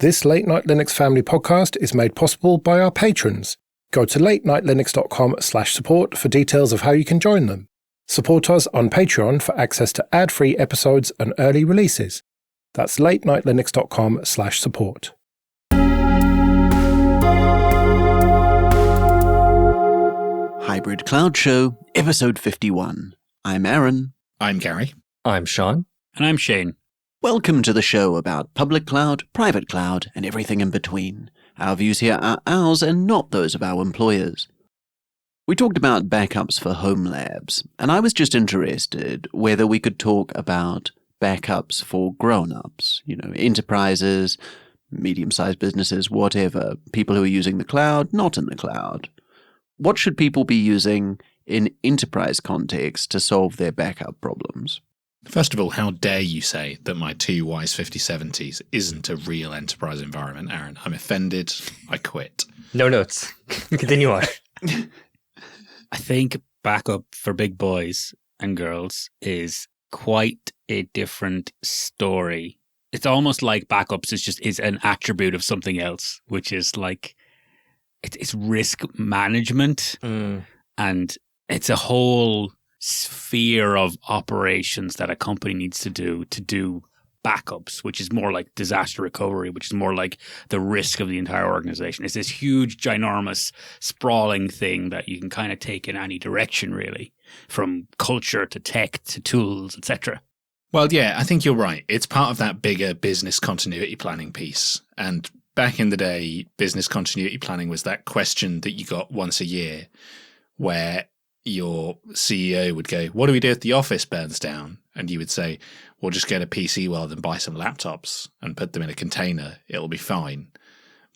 This Late Night Linux Family podcast is made possible by our patrons. Go to latenightlinux.com/support for details of how you can join them. Support us on Patreon for access to ad-free episodes and early releases. That's latenightlinux.com/support. Hybrid Cloud Show, episode 51. I'm Aaron. I'm Gary. I'm Sean. And I'm Shane. Welcome to the show about public cloud, private cloud, and everything in between. Our views here are ours and not those of our employers. We talked about backups for homelabs, and I was just interested whether we could talk about backups for grown-ups, enterprises, medium-sized businesses, whatever, people who are using the cloud, not in the cloud. What should people be using in enterprise context to solve their backup problems? First of all, how dare you say that my 2Ys 5070s isn't a real enterprise environment, Aaron? I'm offended. I quit. No notes. Continue on. I think backup for big boys and girls is quite a different story. It's almost like backups is an attribute of something else, which is like it's risk management, and it's a whole sphere of operations that a company needs to do backups, which is more like disaster recovery, which is more like the risk of the entire organization. It's this huge, ginormous, sprawling thing that you can kind of take in any direction, really, from culture to tech to tools, etc. Well, yeah, I think you're right. It's part of that bigger business continuity planning piece. And back in the day, business continuity planning was that question that you got once a year where your CEO would go, what do we do if the office burns down? And you would say, we'll just get a PC world and buy some laptops and put them in a container. It'll be fine.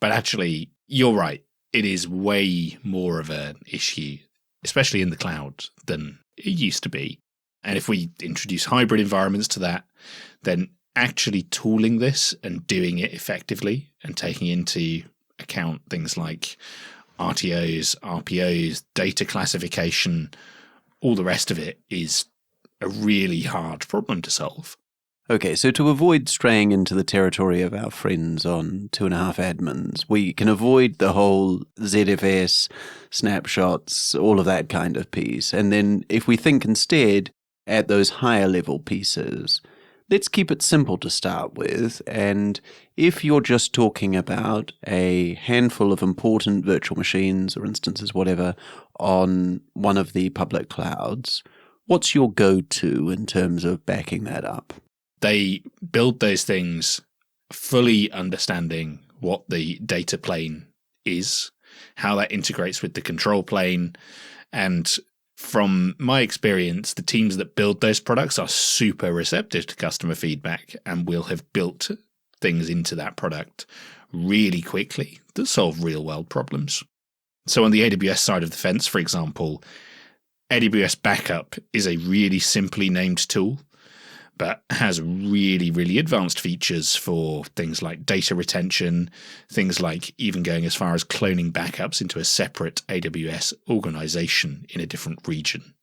But actually, you're right. It is way more of an issue, especially in the cloud, than it used to be. And if we introduce hybrid environments to that, then actually tooling this and doing it effectively and taking into account things like RTOs, RPOs, data classification, all the rest of it is a really hard problem to solve. Okay, so to avoid straying into the territory of our friends on 2.5 admins, we can avoid the whole ZFS, snapshots, all of that kind of piece. And then if we think instead at those higher level pieces, let's keep it simple to start with, and if you're just talking about a handful of important virtual machines or instances, whatever, on one of the public clouds, what's your go-to in terms of backing that up? They build those things fully understanding what the data plane is, how that integrates with the control plane, and from my experience, the teams that build those products are super receptive to customer feedback and will have built things into that product really quickly that solve real-world problems. So on the AWS side of the fence, for example, AWS Backup is a really simply named tool, but has really, really advanced features for things like data retention, things like even going as far as cloning backups into a separate AWS organization in a different region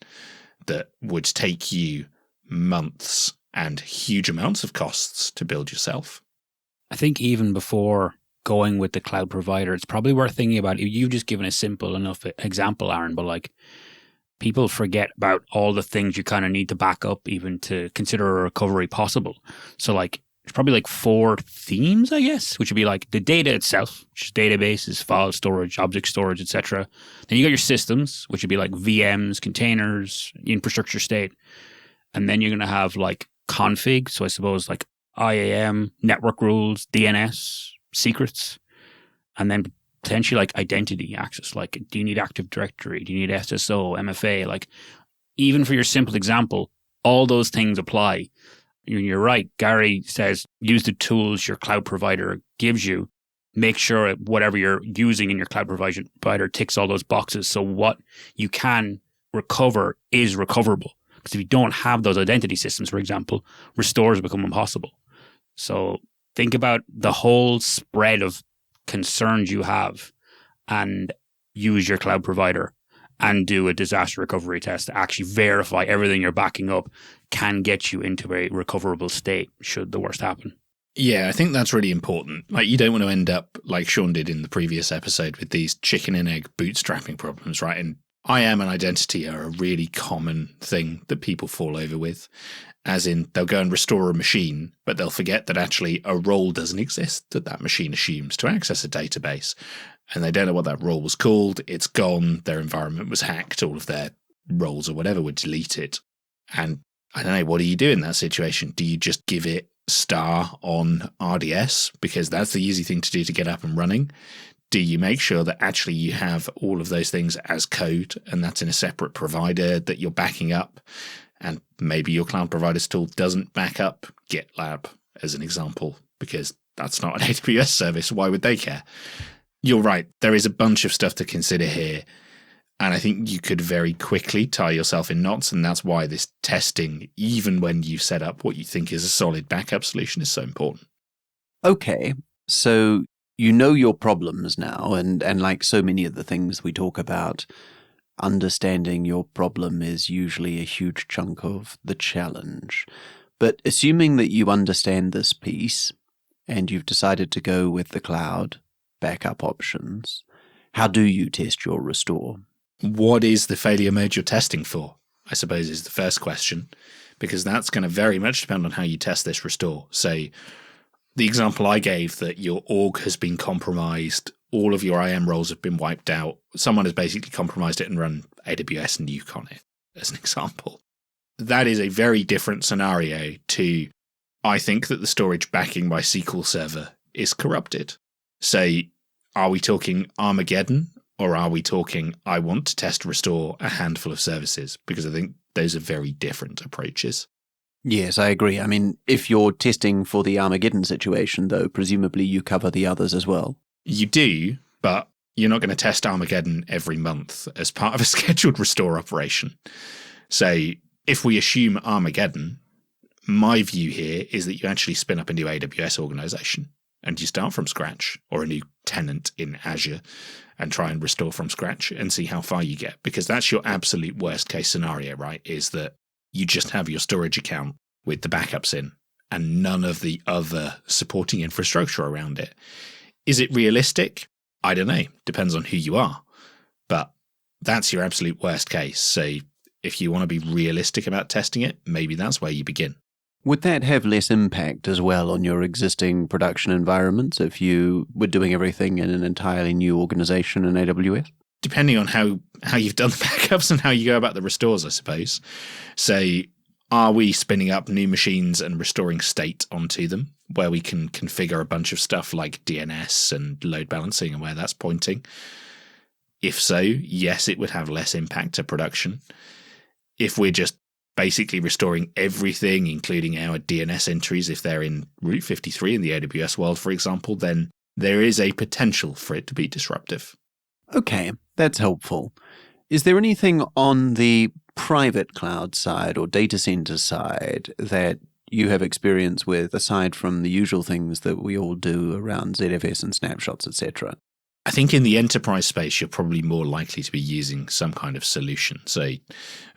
that would take you months and huge amounts of costs to build yourself. I think even before going with the cloud provider, it's probably worth thinking about, you've just given a simple enough example, Aaron, but like people forget about all the things you kind of need to back up even to consider a recovery possible. So like there's probably like 4 themes, I guess, which would be like the data itself, which is databases, file storage, object storage, etc. Then you got your systems, which would be like VMs, containers, infrastructure state. And then you're going to have like config. So I suppose like IAM, network rules, DNS, secrets, and then potentially like identity access. Like, do you need Active Directory? Do you need SSO, MFA? Like, even for your simple example, all those things apply. You're right. Gary says, use the tools your cloud provider gives you. Make sure whatever you're using in your cloud provider ticks all those boxes. So what you can recover is recoverable. Because if you don't have those identity systems, for example, restores become impossible. So think about the whole spread of concerns you have and use your cloud provider and do a disaster recovery test to actually verify everything you're backing up can get you into a recoverable state should the worst happen. Yeah, I think that's really important. Like, you don't want to end up like Sean did in the previous episode with these chicken and egg bootstrapping problems, right? And IAM and identity are a really common thing that people fall over with, as in they'll go and restore a machine, but they'll forget that actually a role doesn't exist that that machine assumes to access a database. And they don't know what that role was called. It's gone. Their environment was hacked. All of their roles or whatever were deleted. And I don't know, what do you do in that situation? Do you just give it star on RDS? Because that's the easy thing to do to get up and running. Do you make sure that actually you have all of those things as code and that's in a separate provider that you're backing up? And maybe your cloud provider's tool doesn't back up GitLab, as an example, because that's not an AWS service. Why would they care? You're right. There is a bunch of stuff to consider here. And I think you could very quickly tie yourself in knots. And that's why this testing, even when you've set up what you think is a solid backup solution, is so important. Okay, so you know your problems now, and like so many of the things we talk about, understanding your problem is usually a huge chunk of the challenge. But assuming that you understand this piece and you've decided to go with the cloud backup options, how do you test your restore? What is the failure mode you're testing for, I suppose, is the first question, because that's going to very much depend on how you test this restore. So the example I gave, that your org has been compromised, all of your IAM roles have been wiped out, someone has basically compromised it and run AWS nuke on it, as an example. That is a very different scenario to, I think that the storage backing my SQL server is corrupted. So are we talking Armageddon, or are we talking, I want to test restore a handful of services? Because I think those are very different approaches. Yes, I agree. I mean, if you're testing for the Armageddon situation, though, presumably you cover the others as well. You do, but you're not going to test Armageddon every month as part of a scheduled restore operation. So if we assume Armageddon, my view here is that you actually spin up a new AWS organization and you start from scratch, or a new tenant in Azure, and try and restore from scratch and see how far you get. Because that's your absolute worst case scenario, right? Is that you just have your storage account with the backups in and none of the other supporting infrastructure around it. Is it realistic? I don't know. Depends on who you are. But that's your absolute worst case. So if you want to be realistic about testing it, maybe that's where you begin. Would that have less impact as well on your existing production environments if you were doing everything in an entirely new organization in AWS? Depending on how you've done the backups and how you go about the restores, I suppose. So are we spinning up new machines and restoring state onto them, where we can configure a bunch of stuff like DNS and load balancing and where that's pointing? If so, yes, it would have less impact to production. If we're just basically restoring everything, including our DNS entries, if they're in Route 53 in the AWS world, for example, then there is a potential for it to be disruptive. Okay, that's helpful. Is there anything on the private cloud side or data center side that you have experience with, aside from the usual things that we all do around ZFS and snapshots, etc.? I think in the enterprise space, you're probably more likely to be using some kind of solution. So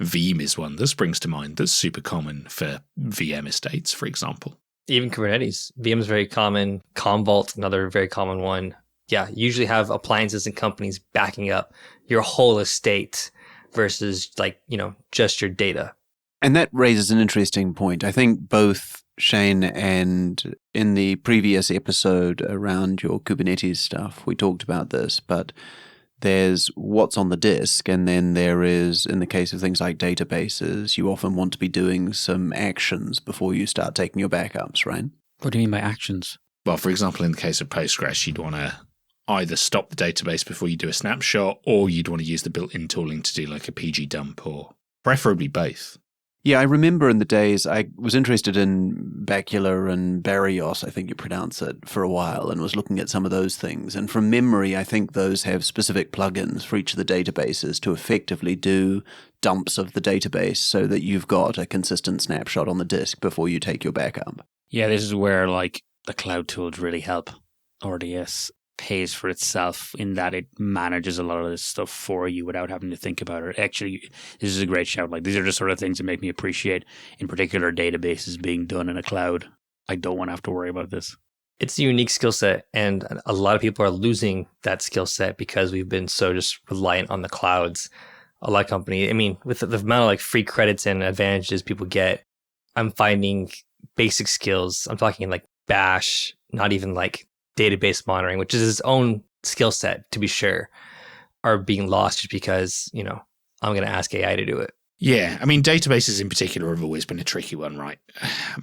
Veeam is one that springs to mind that's super common for VM estates, for example. Even Kubernetes. VM is very common. Commvault, another very common one. Yeah, you usually have appliances and companies backing up your whole estate versus just your data. And that raises an interesting point. I think both Shane and in the previous episode around your Kubernetes stuff, we talked about this, but there's what's on the disk, and then there is, in the case of things like databases, you often want to be doing some actions before you start taking your backups, right? What do you mean by actions? Well, for example, in the case of Postgres, you'd want to either stop the database before you do a snapshot, or you'd want to use the built-in tooling to do like a PG dump, or preferably both. Yeah, I remember in the days I was interested in Bacula and Barrios, I think you pronounce it, for a while, and was looking at some of those things. And from memory, I think those have specific plugins for each of the databases to effectively do dumps of the database so that you've got a consistent snapshot on the disk before you take your backup. Yeah, this is where the cloud tools really help. RDS pays for itself in that it manages a lot of this stuff for you without having to think about it. Actually, this is a great shout. These are the sort of things that make me appreciate, in particular, databases being done in a cloud. I don't want to have to worry about this. It's a unique skill set, and a lot of people are losing that skill set because we've been so just reliant on the clouds. A lot of companies, I mean, with the amount of like free credits and advantages people get, I'm finding basic skills. I'm talking like Bash, not even like database monitoring, which is its own skill set to be sure, are being lost just because, I'm going to ask AI to do it. Yeah, I mean, databases in particular have always been a tricky one, right?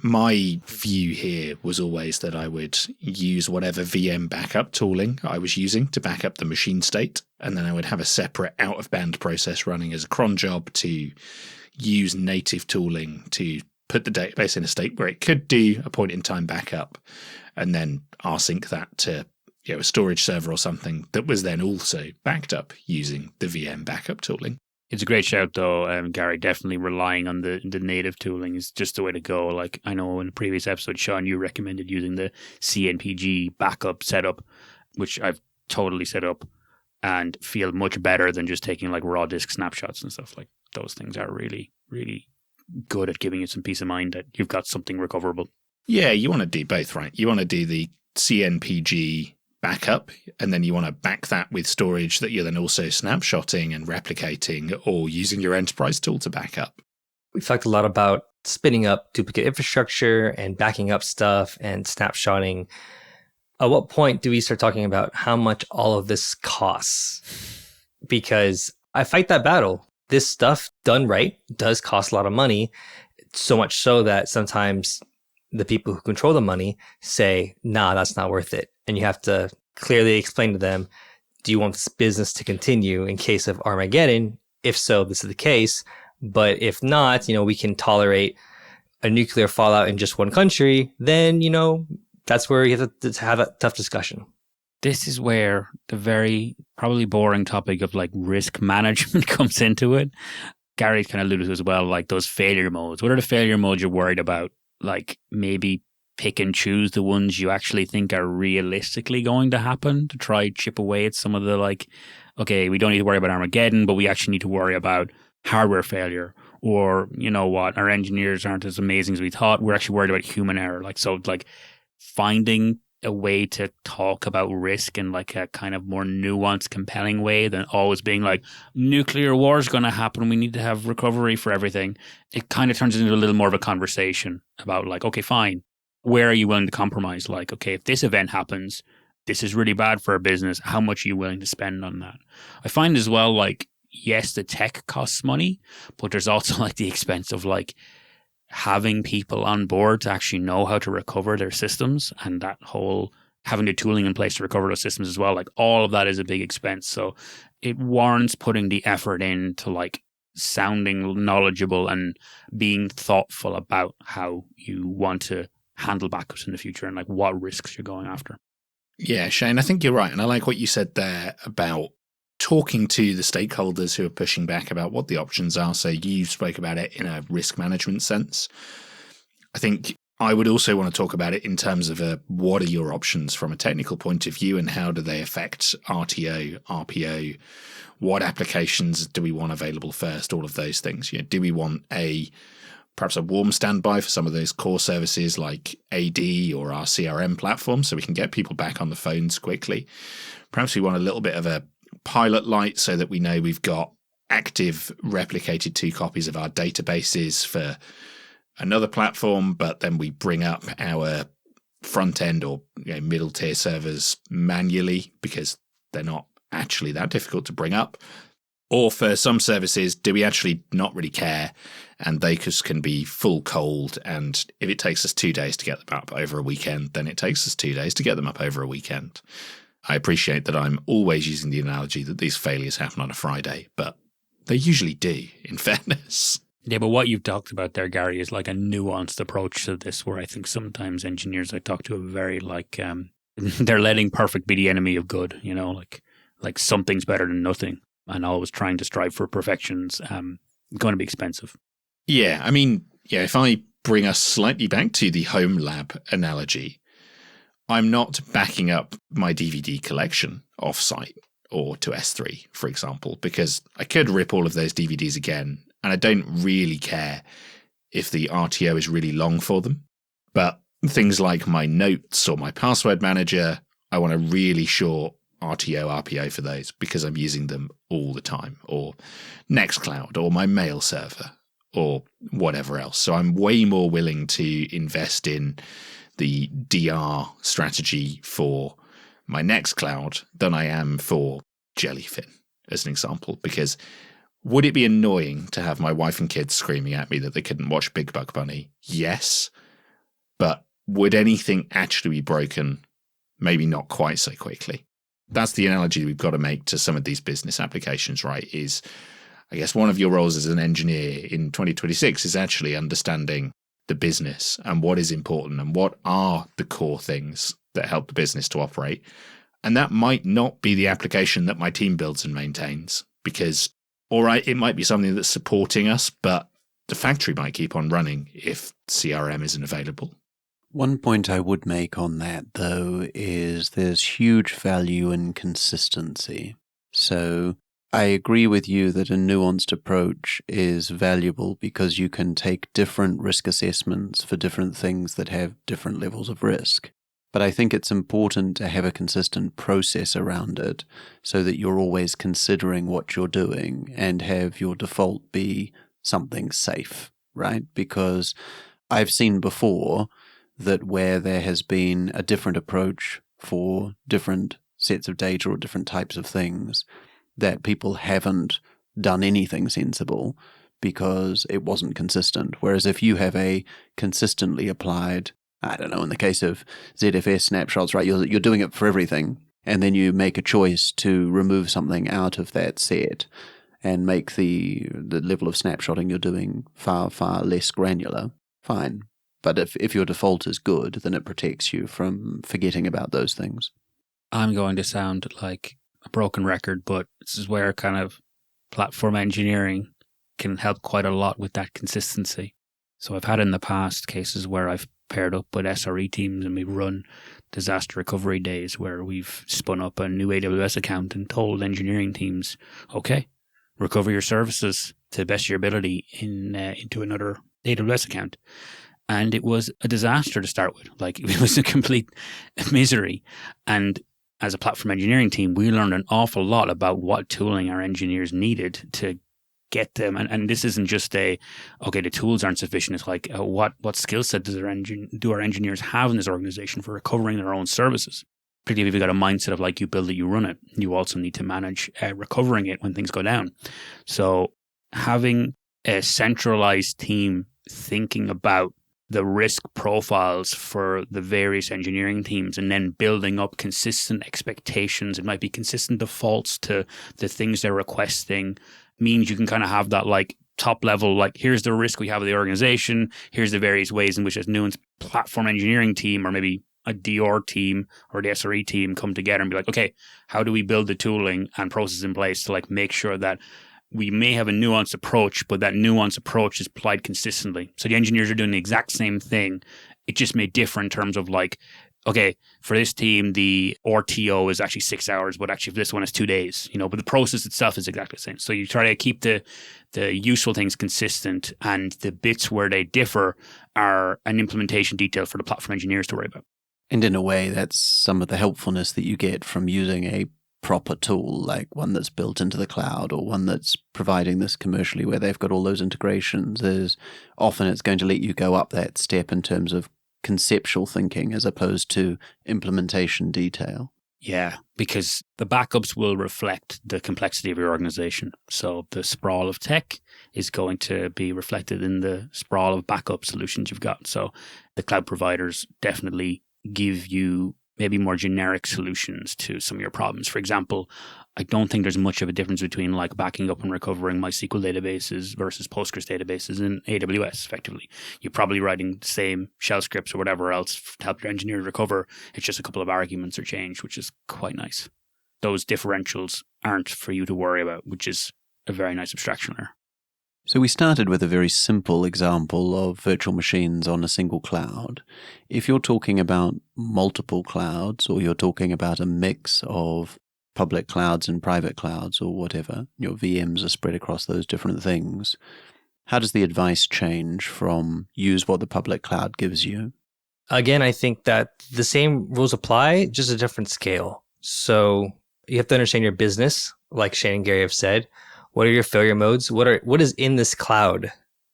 My view here was always that I would use whatever VM backup tooling I was using to back up the machine state, and then I would have a separate out-of-band process running as a cron job to use native tooling to put the database in a state where it could do a point-in-time backup, and then rsync that to a storage server or something that was then also backed up using the VM backup tooling. It's a great shout, though, Gary. Definitely relying on the native tooling is just the way to go. Like, I know in the previous episode, Sean, you recommended using the CNPG backup setup, which I've totally set up and feel much better than just taking like raw disk snapshots and stuff. Like, those things are really, really good at giving you some peace of mind that you've got something recoverable. Yeah, you want to do both, right? You want to do the CNPG backup, and then you want to back that with storage that you're then also snapshotting and replicating or using your enterprise tool to back up. We've talked a lot about spinning up duplicate infrastructure and backing up stuff and snapshotting. At what point do we start talking about how much all of this costs? Because I fight that battle. This stuff done right does cost a lot of money, so much so that sometimes the people who control the money say, nah, that's not worth it. And you have to clearly explain to them, do you want this business to continue in case of Armageddon? If so, this is the case. But if not, we can tolerate a nuclear fallout in just one country. Then, that's where you have to have a tough discussion. This is where the very probably boring topic of like risk management comes into it. Gary kind of alluded to as well, like those failure modes. What are the failure modes you're worried about? Like maybe pick and choose the ones you actually think are realistically going to happen to try chip away at some of the like, okay, we don't need to worry about Armageddon, but we actually need to worry about hardware failure. Or, our engineers aren't as amazing as we thought. We're actually worried about human error. Like finding a way to talk about risk in like a kind of more nuanced, compelling way than always being like, nuclear war is going to happen. We need to have recovery for everything. It kind of turns into a little more of a conversation about like, okay, fine. Where are you willing to compromise? Like, okay, if this event happens, this is really bad for our business. How much are you willing to spend on that? I find as well, like, yes, the tech costs money, but there's also like the expense of like having people on board to actually know how to recover their systems, and that whole having the tooling in place to recover those systems as well. Like all of that is a big expense. So it warrants putting the effort in to like sounding knowledgeable and being thoughtful about how you want to handle backups in the future and like what risks you're going after. Yeah, Shane, I think you're right. And I like what you said there about talking to the stakeholders who are pushing back about what the options are. So you spoke about it in a risk management sense. I think I would also want to talk about it in terms of what are your options from a technical point of view and how do they affect RTO, RPO, what applications do we want available first, all of those things. Do we want perhaps a warm standby for some of those core services like AD or our CRM platform so we can get people back on the phones quickly. Perhaps we want a little bit of a pilot light so that we know we've got active replicated 2 copies of our databases for another platform, but then we bring up our front end or middle tier servers manually because they're not actually that difficult to bring up. Or for some services, do we actually not really care and they just can be full cold, and if it takes us 2 days to get them up over a weekend, then it takes us 2 days to get them up over a weekend. I appreciate that I'm always using the analogy that these failures happen on a Friday, but they usually do, in fairness. Yeah, but what you've talked about there, Gary, is like a nuanced approach to this where I think sometimes engineers I talk to are very like, they're letting perfect be the enemy of good, like something's better than nothing. And always trying to strive for perfection's going to be expensive. Yeah, I mean, if I bring us slightly back to the homelab analogy, I'm not backing up my DVD collection offsite or to S3, for example, because I could rip all of those DVDs again, and I don't really care if the RTO is really long for them. But things like my notes or my password manager, I want a really short RTO, RPO for those because I'm using them all the time, or Nextcloud or my mail server or whatever else. So I'm way more willing to invest in the DR strategy for my Nextcloud than I am for Jellyfin, as an example, because would it be annoying to have my wife and kids screaming at me that they couldn't watch Big Buck Bunny? Yes. But would anything actually be broken? Maybe not quite so quickly. That's the analogy we've got to make to some of these business applications, right? Is, I guess, one of your roles as an engineer in 2026 is actually understanding the business and what is important and what are the core things that help the business to operate. And that might not be the application that my team builds and maintains, because, all right, it might be something that's supporting us, but the factory might keep on running if CRM isn't available. One point I would make on that, though, is there's huge value in consistency. So I agree with you that a nuanced approach is valuable because you can take different risk assessments for different things that have different levels of risk. But I think it's important to have a consistent process around it so that you're always considering what you're doing and have your default be something safe, right? Because I've seen before that where there has been a different approach for different sets of data or different types of things, that people haven't done anything sensible because it wasn't consistent. Whereas if you have a consistently applied, I don't know, in the case of ZFS snapshots, right, you're doing it for everything, and then you make a choice to remove something out of that set and make the level of snapshotting you're doing far, far less granular, fine. But if your default is good, then it protects you from forgetting about those things. I'm going to sound like a broken record, but this is where kind of platform engineering can help quite a lot with that consistency. So I've had in the past cases where I've paired up with SRE teams and we've run disaster recovery days where we've spun up a new AWS account and told engineering teams, okay, recover your services to the best of your ability into another AWS account. And it was a disaster to start with. Like, it was a complete misery. And as a platform engineering team, we learned an awful lot about what tooling our engineers needed to get them. And this isn't just the tools aren't sufficient. It's like, what skill set do our engineers have in this organization for recovering their own services? Particularly if you've got a mindset of like, you build it, you run it. You also need to manage recovering it when things go down. So having a centralized team thinking about the risk profiles for the various engineering teams and then building up consistent expectations. It might be consistent defaults to the things they're requesting, means you can kind of have that like top level, like here's the risk we have of the organization, here's the various ways in which a nuanced platform engineering team or maybe a DR team or the SRE team come together and be like, okay, how do we build the tooling and process in place to like make sure that we may have a nuanced approach, but that nuanced approach is applied consistently. So the engineers are doing the exact same thing. It just may differ in terms of like, okay, for this team, the RTO is actually 6 hours, but actually for this one, it's 2 days, but the process itself is exactly the same. So you try to keep the useful things consistent, and the bits where they differ are an implementation detail for the platform engineers to worry about. And in a way, that's some of the helpfulness that you get from using a proper tool, like one that's built into the cloud or one that's providing this commercially where they've got all those integrations. Is often it's going to let you go up that step in terms of conceptual thinking as opposed to implementation detail. Yeah, because the backups will reflect the complexity of your organization. So the sprawl of tech is going to be reflected in the sprawl of backup solutions you've got. So the cloud providers definitely give you maybe more generic solutions to some of your problems. For example, I don't think there's much of a difference between like backing up and recovering MySQL databases versus Postgres databases in AWS, effectively. You're probably writing the same shell scripts or whatever else to help your engineer recover. It's just a couple of arguments are changed, which is quite nice. Those differentials aren't for you to worry about, which is a very nice abstraction layer. So we started with a very simple example of virtual machines on a single cloud. If you're talking about multiple clouds, or you're talking about a mix of public clouds and private clouds or whatever, your VMs are spread across those different things, how does the advice change from use what the public cloud gives you? Again, I think that the same rules apply, just a different scale. So you have to understand your business, like Shane and Gary have said. What are your failure modes? What is in this cloud?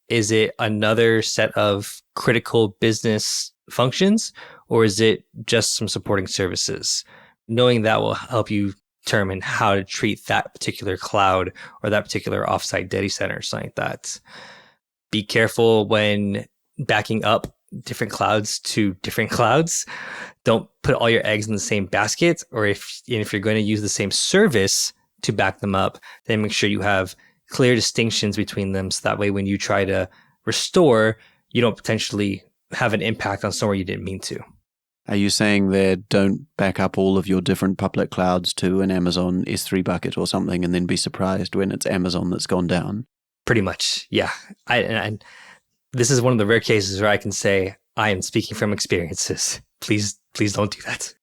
Is it another set of critical business functions, or is it just some supporting services? Knowing that will help you determine how to treat that particular cloud or that particular offsite data center or something like that. Be careful when backing up different clouds to different clouds. Don't put all your eggs in the same basket, or if you're going to use the same service to back them up, then make sure you have clear distinctions between them, so that way when you try to restore, you don't potentially have an impact on somewhere you didn't mean to. Are you saying that don't back up all of your different public clouds to an Amazon S3 bucket or something and then be surprised when it's Amazon that's gone down? Pretty much, yeah. And this is one of the rare cases where I can say I am speaking from experiences. Please don't do that.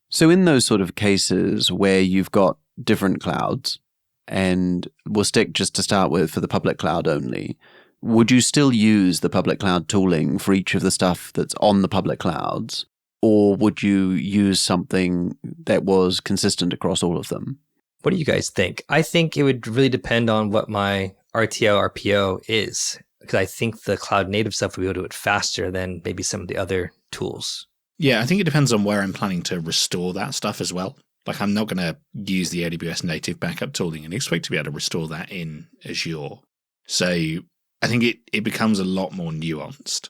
So in those sort of cases where you've got different clouds, and we'll stick just to start with for the public cloud only, would you still use the public cloud tooling for each of the stuff that's on the public clouds? Or would you use something that was consistent across all of them? What do you guys think? I think it would really depend on what my RTO, RPO is, because I think the cloud native stuff will be able to do it faster than maybe some of the other tools. Yeah, I think it depends on where I'm planning to restore that stuff as well. Like, I'm not going to use the AWS native backup tooling and expect to be able to restore that in Azure. So I think it becomes a lot more nuanced.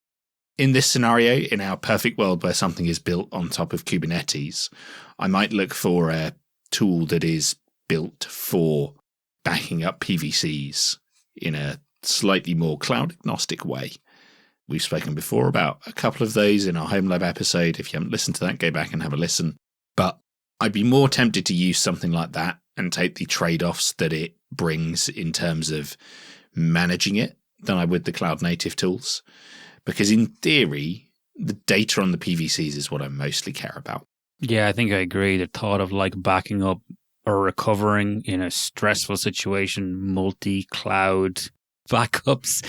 In this scenario, in our perfect world where something is built on top of Kubernetes, I might look for a tool that is built for backing up PVCs in a slightly more cloud agnostic way. We've spoken before about a couple of those in our homelab episode. If you haven't listened to that, go back and have a listen. But I'd be more tempted to use something like that and take the trade-offs that it brings in terms of managing it than I would the cloud native tools. Because in theory, the data on the PVCs is what I mostly care about. Yeah, I think I agree. The thought of like backing up or recovering in a stressful situation, multi-cloud backups,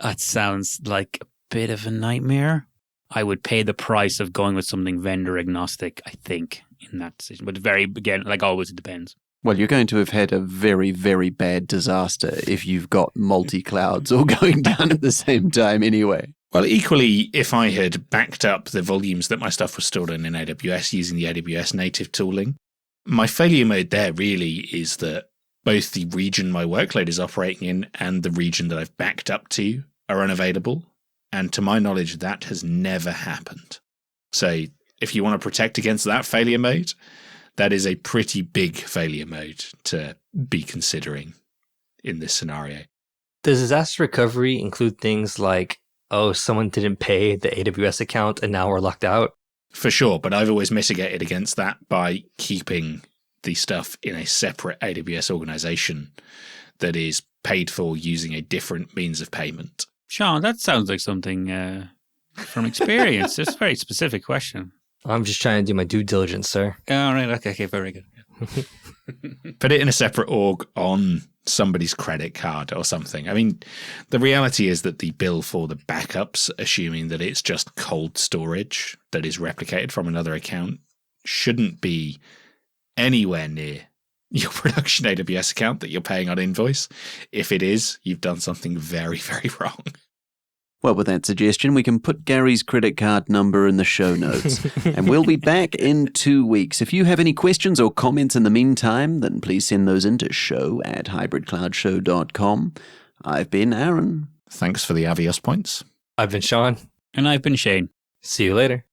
that sounds like a bit of a nightmare. I would pay the price of going with something vendor agnostic, I think, in that decision. But again, like always, it depends. Well, you're going to have had a very, very bad disaster if you've got multi-clouds all going down at the same time anyway. Well, equally, if I had backed up the volumes that my stuff was stored in AWS using the AWS native tooling, my failure mode there really is that both the region my workload is operating in and the region that I've backed up to are unavailable. And to my knowledge, that has never happened. So if you want to protect against that failure mode, that is a pretty big failure mode to be considering in this scenario. Does disaster recovery include things like, oh, someone didn't pay the AWS account and now we're locked out? For sure, but I've always mitigated against that by keeping the stuff in a separate AWS organization that is paid for using a different means of payment. Sean, that sounds like something from experience. It's a very specific question. I'm just trying to do my due diligence, sir. All right, okay, very good. Put it in a separate org on somebody's credit card or something. I mean, the reality is that the bill for the backups, assuming that it's just cold storage that is replicated from another account, shouldn't be anywhere near your production AWS account that you're paying on invoice. If it is, you've done something very, very wrong. Well, with that suggestion, we can put Gary's credit card number in the show notes. And we'll be back in 2 weeks. If you have any questions or comments in the meantime, then please send those in to show@hybridcloudshow.com. I've been Aaron. Thanks for the Avios points. I've been Sean. And I've been Shane. See you later.